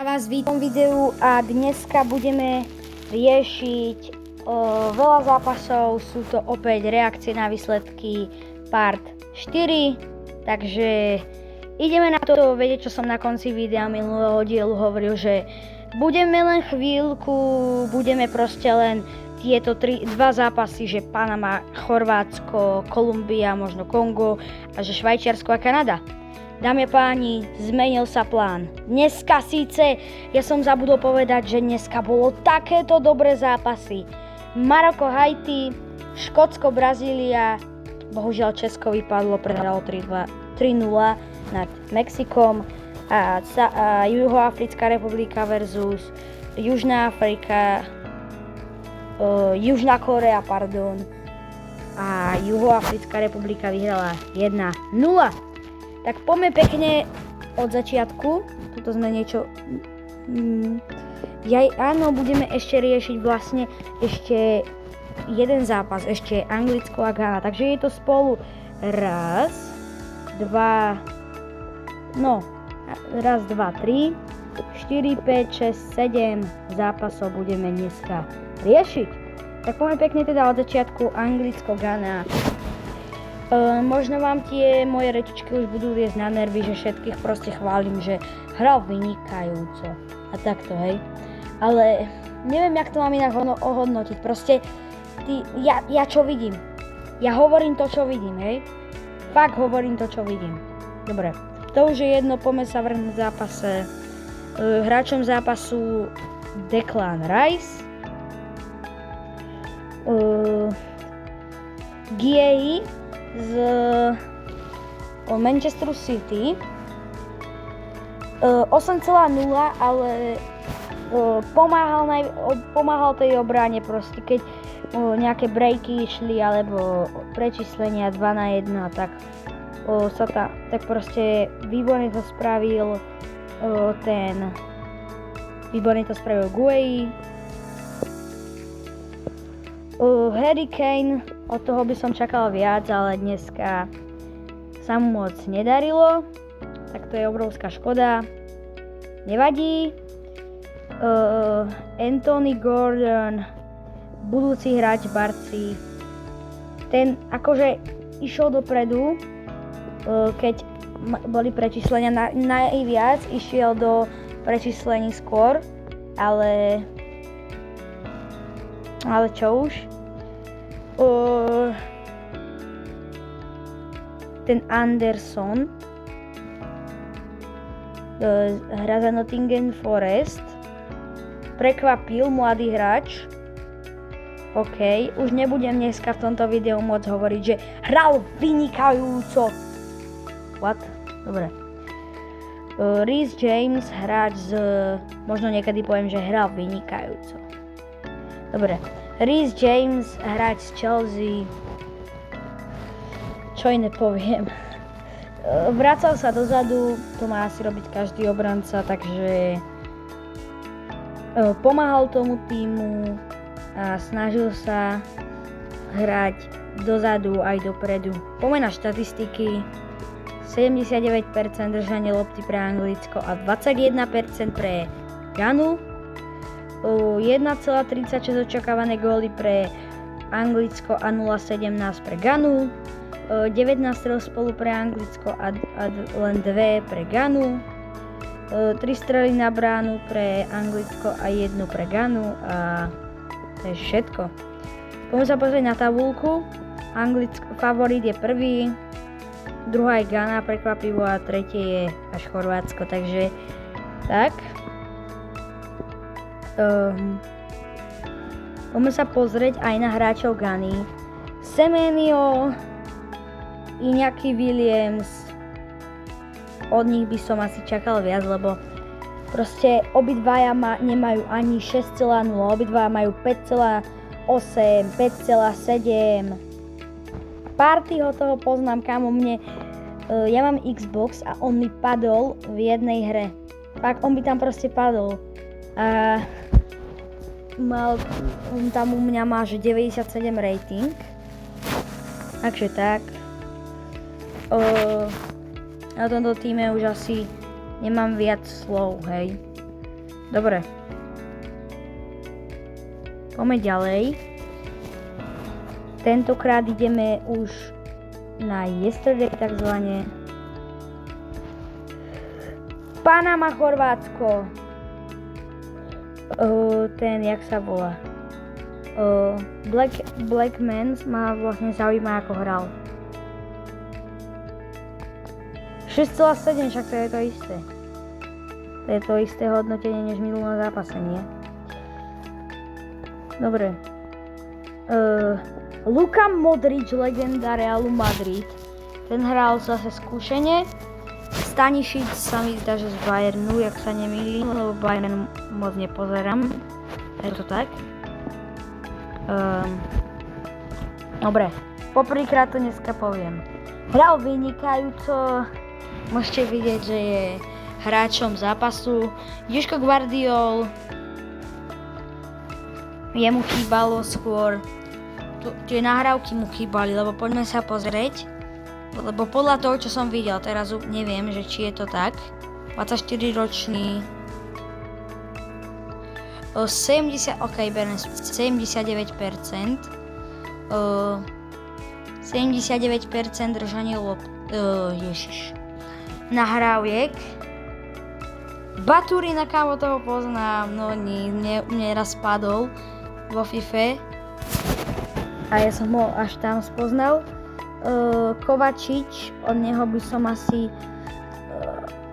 Vás vítam v videu a dneska budeme riešiť veľa zápasov. Sú to opäť reakcie na výsledky part 4, takže ideme na to. Viete, čo som na konci videa minulého dielu hovoril, že budeme len chvíľku, budeme proste len tieto dva zápasy, že Panama, Chorvátsko, Kolumbia, možno Kongo a že Švajčiarsko a Kanada. Dámy a páni, zmenil sa plán. Dneska síce, ja som zabudol povedať, že dneska bolo takéto dobré zápasy. Maroko, Haiti, Škótsko, Brazília, bohužiaľ Česko vypadlo, prehralo 3-0 nad Mexikom a Juhoafrická republika versus Južná Afrika, Južná Korea, a Juhoafrická republika vyhrala 1-0. Tak poďme pekne od začiatku. Tuto sme niečo... Áno, budeme ešte riešiť vlastne ešte jeden zápas, ešte Anglicko a Ghana. Takže je to spolu raz, dva, 3, 4, 5, 6, 7 zápasov budeme dneska riešiť. Tak poďme pekne teda od začiatku Anglicko, Ghana. Možno vám tie moje rečičky už budú liesť na nervy, že všetkých proste chválim, že hral vynikajúco a takto, hej. Ale neviem, jak to mám inak ohodnotiť, proste ja čo vidím. Ja hovorím to, čo vidím, hej. Fakt hovorím to, čo vidím. Dobre, to už je jedno, poďme sa vrhnúť v zápase. Hráčom zápasu Declan Rice, Gueye z Manchesteru City, 8,0, ale pomáhal tej obrane proste, keď nejaké breaky išli alebo prečíslenia 2-1, tak tak proste výborne to spravil Gueye. Harry Kane, od toho by som čakal viac, ale dneska sa mu moc nedarilo, tak to je obrovská škoda. Nevadí. Anthony Gordon, budúci hráč Barci, ten akože išiel dopredu, keď boli prečíslenia najviac, išiel do prečíslení skôr, ale čo už. Ten Anderson hra za Nottingham Forest, prekvapil, mladý hráč. OK, už nebudem dneska v tomto videu môcť hovoriť, že hral vynikajúco. What? Dobre. Reece James, hráč možno niekedy poviem, že hral vynikajúco. Dobre. Reece James, hráč z Chelsea, čo iné poviem. Vracal sa dozadu, to má asi robiť každý obranca, takže pomáhal tomu týmu a snažil sa hrať dozadu aj dopredu. Poďme na štatistiky. 79% držanie lopty pre Anglicko a 21% pre Ghanu. 1,36 očakávané góly pre Anglicko a 0,17 pre Ghanu. 19 strel spolu pre Anglicko a len 2 pre Ghanu. 3 strely na bránu pre Anglicko a 1 pre Ghanu a to je všetko. Poďme sa pozrieť na tabuľku. Anglicko favorit je prvý, druhá je Ghana prekvapivo a tretie je až Chorvátsko, takže tak. Poďme sa pozrieť aj na hráčov Ghany. Semenyo, Iñaki Williams, od nich by som asi čakal viac, lebo proste obidvaja nemajú ani 6,0, obidvaja majú 5,8, 5,7. Partyho toho poznám, kámo, ja mám Xbox a on mi padol v jednej hre. Fakt, on by tam proste padol. A on tam u mňa má že 97 rating, takže tak. Na tomto týme už asi nemám viac slov, hej. Dobre. Poďme ďalej. Tentokrát ideme už na yesterday takzvané. Panama, Chorvátsko. Ten, jak sa volá. Black Man ma vlastne zaujíma, ako hral. 6,7, však to je to isté. To je to isté hodnotenie, než minulé zápase, nie? Dobre. Luka Modrič, legenda Realu Madrid. Ten hral zase skúšenie. Stanišič sa mi zdá, že z Bayernu, jak sa nemýlim, lebo Bayern moc nepozerám. Je to tak? Dobre, poprvýkrát to dneska poviem. Hral vynikajúco, môžete vidieť, že je hráčom zápasu. Jožko Gvardiol, jemu chýbalo skôr, tie nahrávky mu chýbali, lebo poďme sa pozrieť. Lebo podľa toho, čo som videl, teraz neviem, že či je to tak. 24-ročný. 79%. 79% držanie nahráviek. Baturina, kámo, toho poznám, no mne raz spadol vo FIFA a ja som ho až tam spoznal. Kovačič, od neho by som asi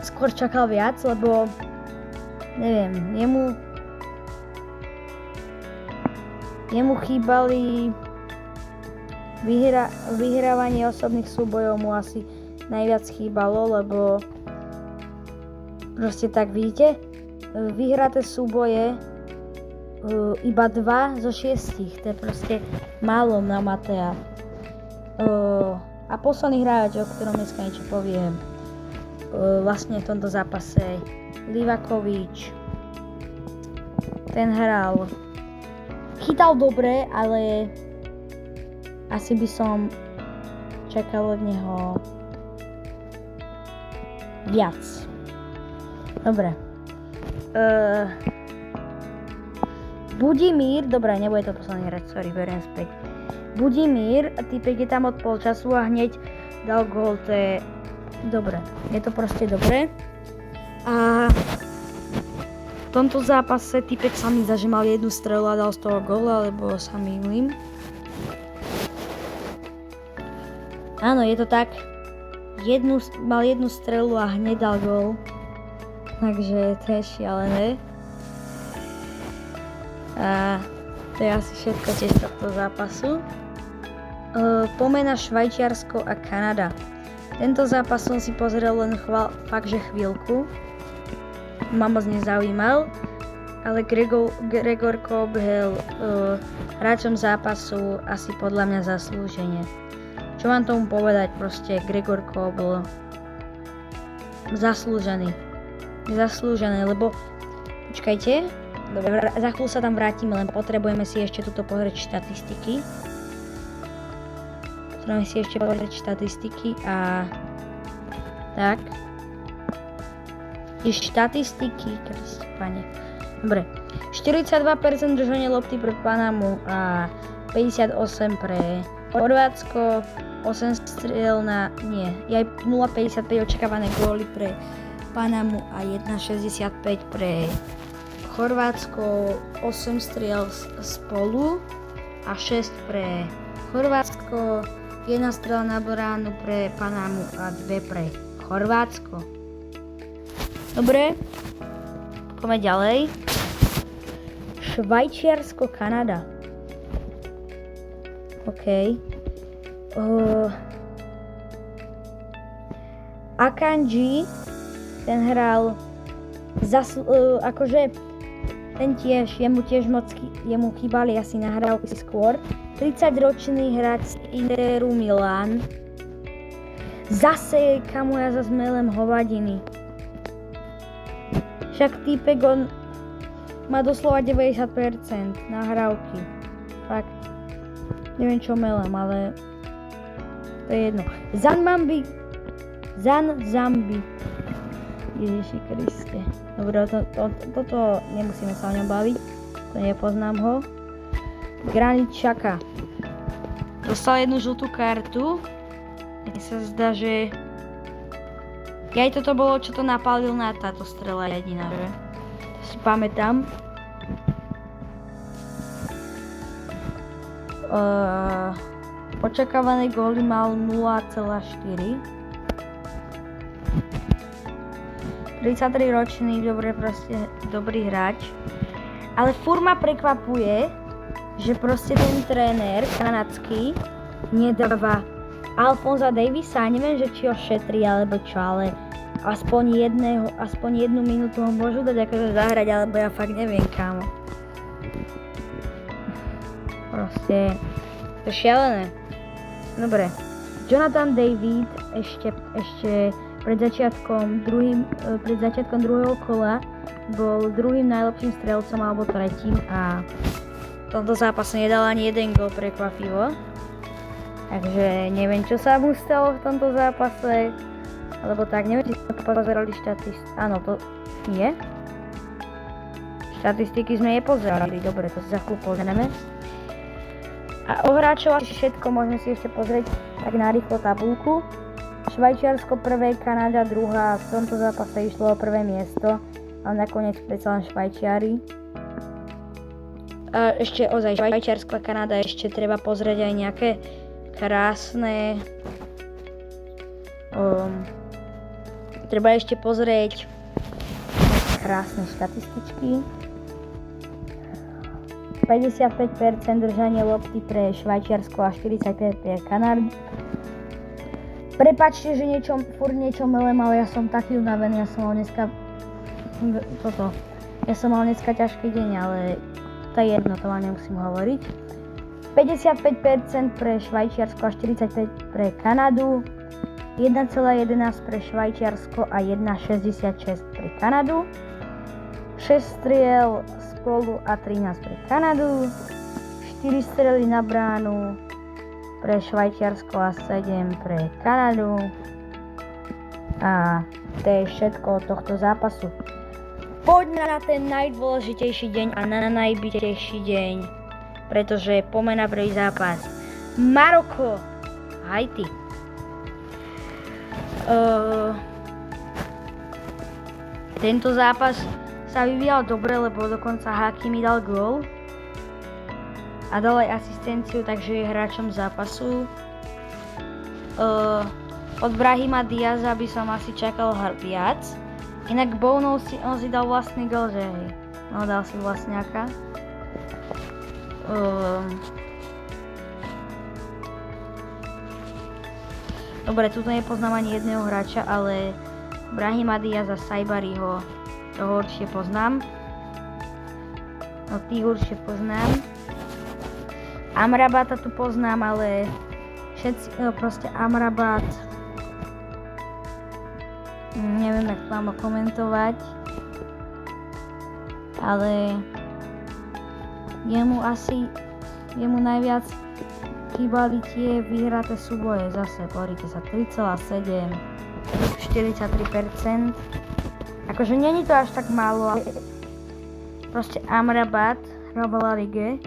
skôr čakal viac, lebo neviem, jemu chýbali vyhrávanie osobných súbojov, mu asi najviac chýbalo, lebo proste tak vidíte, vyhraté súboje iba 2 zo 6, to je proste málo na Matea. A posledný hráč, o ktorom dneska niečo poviem, vlastne v tomto zápase Livakovič, ten hral, chytal dobre, ale asi by som čakal od neho viac. Dobre. Budimír, dobre, nebude to posledný hráč, sorry, beriem späť. Budimír, typek je tam od polčasu a hneď dal gól, to je dobre. Je to proste dobre. A v tomto zápase typek sa mi zdá, že mal jednu strelu a dal z toho gól, alebo sa mýlim. Áno, je to tak. Mal jednu strelu a hneď dal gól. Takže to je šialené. A to je asi všetko tiež tohto zápasu. Pomena Švajčiarsko a Kanada. Tento zápas som si pozrel len fakt, že chvíľku. Ma moc nezaujímal, ale Gregor Kobel hráčom zápasu asi podľa mňa zaslúženie. Čo mám tomu povedať, proste Gregor Kobel zaslúžený, lebo počkajte, dobre, za chvíľu sa tam vrátime, len potrebujeme si ešte tuto pozrieť štatistiky. A tak. Štatistiky, pane. Dobre. 42% držania lopty pre Panamu a 58% pre Chorvátsko. 8 striel na... Nie, je aj 0,55 očakávané góly pre Panamu a 1,65 pre Chorvátsko. 8 striel spolu a 6 pre Chorvátsko. 1 strela na bránu pre Panamu a 2 pre Chorvátsko. Dobre, poďme ďalej. Švajčiarsko, Kanada. OK. Akanji, ten hral akože ten tiež, jemu chýbali asi nahrávky skôr. 30-ročný hráč z Interu Milan. Zase, kamu ja zase melem hovadiny. Však týpek on má doslova 90% nahrávky. Fakt. Neviem čo melem, ale to je jedno. Zan Zambi. Ježiši Kriste. Dobre, toto nemusíme sa o ňom baviť. To nepoznám ho. Granit Xhaka. Dostal jednu žltú kartu. Mne sa zdá, že aj toto bolo, čo to napálil na táto strela jediná, že? To si pamätám. Očakávané góly mal 0,4. 33-ročný, dobrý hráč. Ale furt ma prekvapuje, že proste ten tréner kanadský nedáva Alfonsa Davisa. Neviem, že či ho šetrí alebo čo, ale aspoň jednu minútu ho môžu dať akože zahrať, alebo ja fakt neviem, kámo. Proste to je šialené. Dobre. Jonathan David ešte pred začiatkom druhého kola bol druhým najlepším strelcom alebo tretím a v tomto zápase nedal ani jeden gól, prekvapivo. Takže neviem, čo sa mu stalo v tomto zápase, alebo tak, neviem, či sme pozerali štatistiky. Áno, to nie. Štatistiky sme nepozerali, dobre, to si za chvíľu pozrieme. A o hráčov asi všetko, môžeme si ešte pozrieť tak narýchlo tabulku. Švajčiarsko prvé, Kanada druhá, v tomto zápase išlo o prvé miesto, ale nakoniec predsa len Švajčiari. A ešte ozaj Švajčiarsko a Kanada ešte treba pozrieť aj nejaké krásne... treba ešte pozrieť krásne štatističky. 55% držanie lopty pre Švajčiarsko a 45% pre Kanadu. Prepáčte, že furt niečo melem, ale ja som taký unavený, ja som mal dneska ťažký deň, ale to je jedno, to vám nemusím hovoriť. 55% pre Švajčiarsko a 45% pre Kanadu, 1,11 pre Švajčiarsko a 1,66 pre Kanadu, 6 striel spolu a 13 pre Kanadu, 4 strely na bránu pre Švajčiarsko a 7 pre Kanadu. A to je všetko od tohto zápasu. Poďme na ten najdôležitejší deň a na najbytejší deň, pretože poďme na prvý zápas. Maroko, Haiti. Tento zápas sa vyvíjal dobre, lebo dokonca Hakimi dal gól a dal aj asistenciu, takže je hráčom zápasu. Od Brahima Diaza by som asi čakal viac. Inak Bono on si dal vlastný gól, že hej. No, dal si vlastňaka. Dobre, tuto nepoznám ani jedného hráča, ale Brahima Diaza, Saibariho, toho určite poznám. No, tých určite poznám. Amrabata tu poznám, ale všetci, proste Amrabat, neviem, jak to mám komentovať, ale jemu najviac chýbali tie vyhraté súboje zase, pozrite sa, 3,7, 43%, akože není to až tak málo, ale proste Amrabat hral v La Lige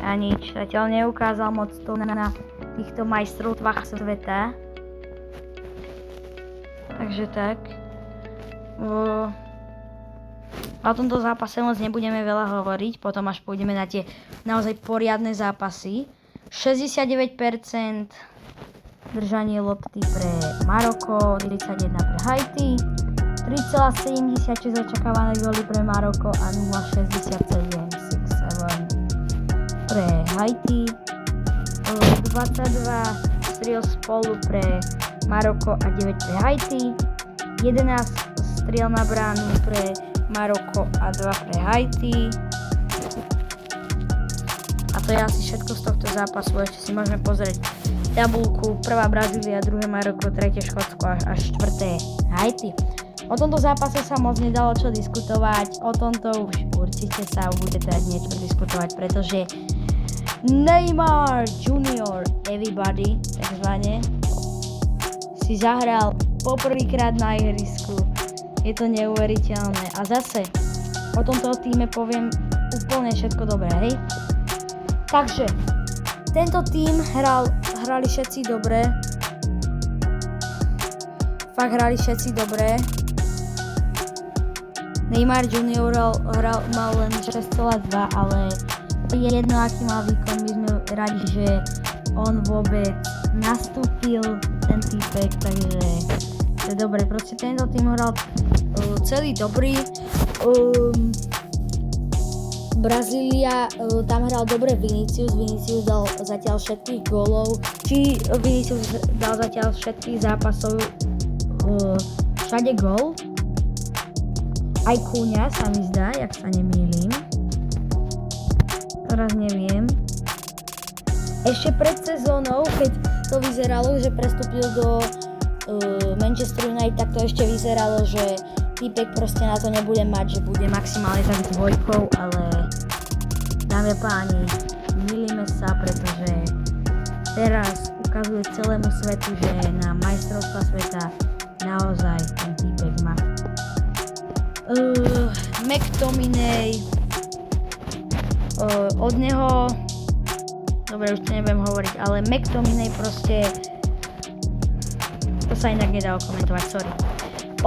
a nič, zatiaľ neukázal moc to na týchto majstrovstvách sveta. Takže tak. O tomto zápase moc nebudeme veľa hovoriť, potom až pôjdeme na tie naozaj poriadne zápasy. 69% držanie lopty pre Maroko, 31 pre Haiti, 3,76 očakávané góly pre Maroko a 0,67 pre Haiti, 22 striel spolu pre Maroko a 9 pre Haiti, 11 striel na bránu pre Maroko a 2 pre Haiti. A to je asi všetko z tohto zápasu, ešte si môžeme pozrieť tabulku, prvá Brazília, druhé Maroko, tretie Škótsko a štvrté Haiti. O tomto zápase sa moc nedalo čo diskutovať, o tomto už určite sa bude dať niečo diskutovať, pretože Neymar Junior Everybody, takzvané, si zahral poprvýkrát na ihrisku. Je to neuveriteľné. A zase, o tomto týme poviem úplne všetko dobré, hej? Takže, tento tým hrali všetci dobre. Fakt hrali všetci dobre. Neymar Junior mal len 6,2, ale je jedno, aký mal výkon. My sme radi, že on vôbec nastúpil, ten týpek, takže to je dobre. Proste tento tým hral celý dobrý. Brazília, tam hral dobre Vinicius dal zatiaľ všetkých gólov. Či Vinicius dal zatiaľ všetkých zápasov všade gól? Aj Kúňa sa mi zdá, jak sa nemýlim. Teraz neviem. Ešte pred sezónou, keď to vyzeralo, že prestúpil do Manchester United, tak to ešte vyzeralo, že týpek proste na to nebude mať, že bude maximálne tak dvojkou, ale dámy a páni, mýlime sa, pretože teraz ukazuje celému svetu, že na majstrovstvá sveta naozaj ten týpek má. McTominay, od neho, dobre, už to nebudem hovoriť, ale McTominay proste, to sa inak nedá komentovať, sorry.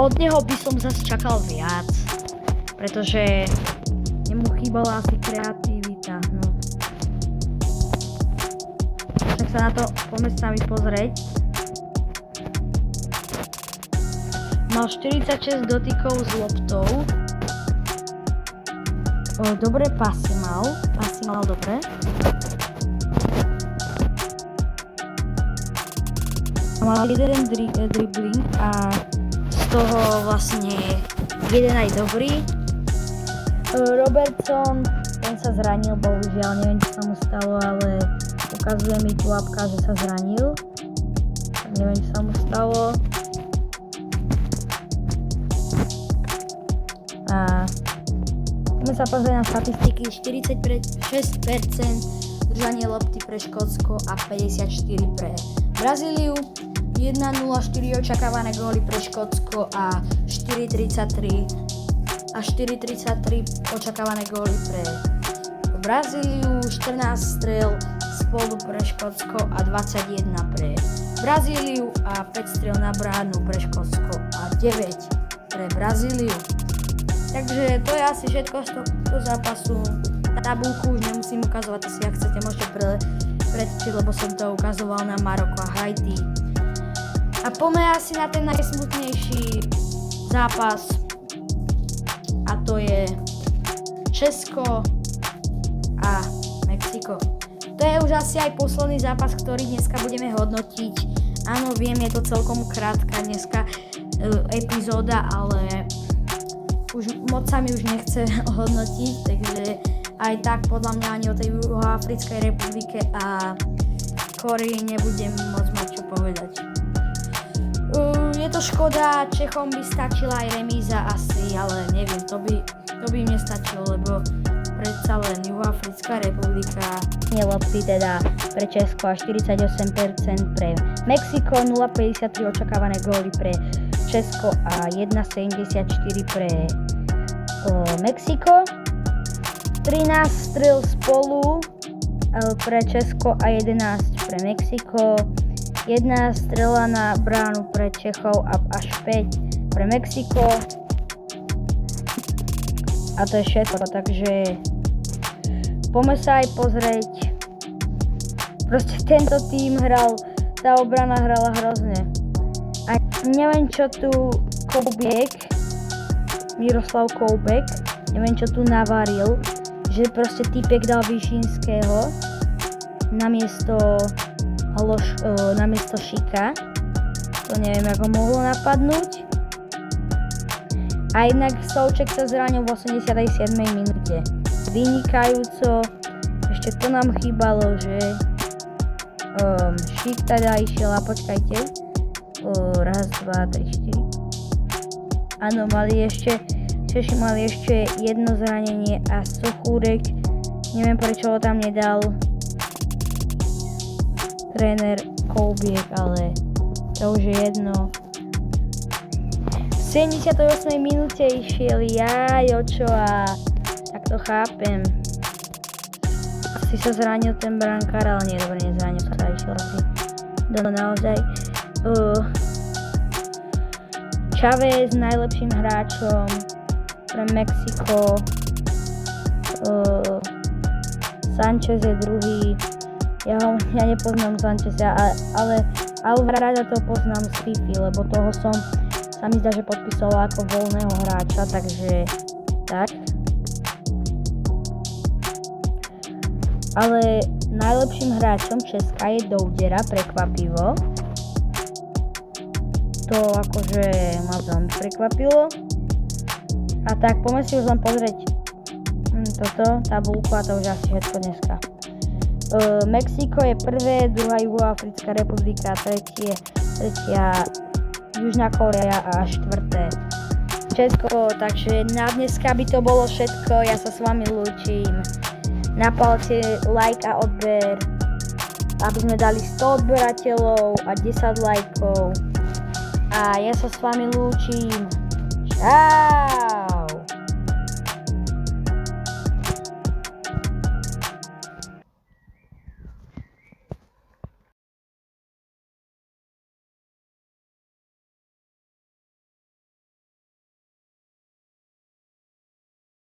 Od neho by som zase čakal viac, pretože nemu chýbala asi kreativita, no. Tak sa na to poďme sa mi pozrieť. Mal 46 dotykov s loptou. Dobré pasy mal dobre. Mal jeden dribbling a z toho vlastne jeden aj dobrý. Robertson, ten sa zranil, bohužiaľ, neviem, čo sa mu stalo, ale ukazuje mi tu apka, že sa zranil. Neviem, čo sa mu stalo. A poďme sa pozrieť na statistiky. 46% držanie lopty pre Škótsko a 54 pre Brazíliu. 1-0, 4 očakávané góly pre Škótsko a 4-33 očakávané góly pre Brazíliu. 14 strel spolu pre Škótsko a 21 pre Brazíliu a 5 strel na bránu pre Škótsko a 9 pre Brazíliu. Takže to je asi všetko z tohto zápasu. Tabulku už nemusím ukazovať, to si ak chcete môžete prečítať, lebo som to ukazoval na Maroko a Haiti. A poďme asi na ten najsmutnejší zápas a to je Česko a Mexiko. To je už asi aj posledný zápas, ktorý dneska budeme hodnotiť. Áno, viem, je to celkom krátka dneska epizóda, ale už moc sa mi už nechce hodnotiť, takže aj tak podľa mňa ani o tej Juhoafrickej republike a Koreji nebudem môcť mať čo povedať. Je to škoda, Čechom by stačila aj remíza asi, ale neviem, to by im nestačilo, lebo predsa len Juhoafrická republika. Lopty teda pre Česko a 48% pre Mexiko, 0,53 očakávané góly pre Česko a 1,74 pre Mexiko. 13 strel spolu pre Česko a 11 pre Mexiko. 1 strela na bránu pre Čechov a až 5 pre Mexiko. A to je všetko, takže poďme sa aj pozrieť. Proste tento tým tá obrana hrala hrozne. A neviem, čo tu Miroslav Koubek, neviem, čo tu navaril, že proste týpek dal Višinského namiesto Šika. To neviem, ako mohlo napadnúť. A jednak Souček sa zranil v 87. minúte. Vynikajúco. Ešte to nám chýbalo, že Šik teda išiel, a počkajte. Raz, dva, tri, štyri. Áno, Češi mali ešte jedno zranenie a Sochúrek, neviem prečo ho tam nedal tréner Koubiek, ale to už je jedno. 78. minúte išiel Ochoa. Tak to chápem. Asi sa zranil ten brankár, ale nie, dobre, nezranil sa, išiel asi naozaj. Chávez najlepším hráčom pre Mexiko. Sanchez je druhý. Ja nepoznám Sancheza, ale Alvarada to poznám z FIFA, lebo toho sa mi zdá, že podpísala ako voľného hráča, takže tak. Ale najlepším hráčom Česka je Doudera, prekvapivo. To akože ma veľmi prekvapilo. A tak poďme si už len pozrieť toto, tabulku, a to už asi všetko dneska. Mexiko je prvé, druhá Juhoafrická republika, tretia Južná Kórea a štvrté Česko. Takže na dneska by to bolo všetko, ja sa s vami lúčim. Napálte like a odber, aby sme dali 100 odberateľov a 10 lajkov. A ja sa s vami lúčim. Čau!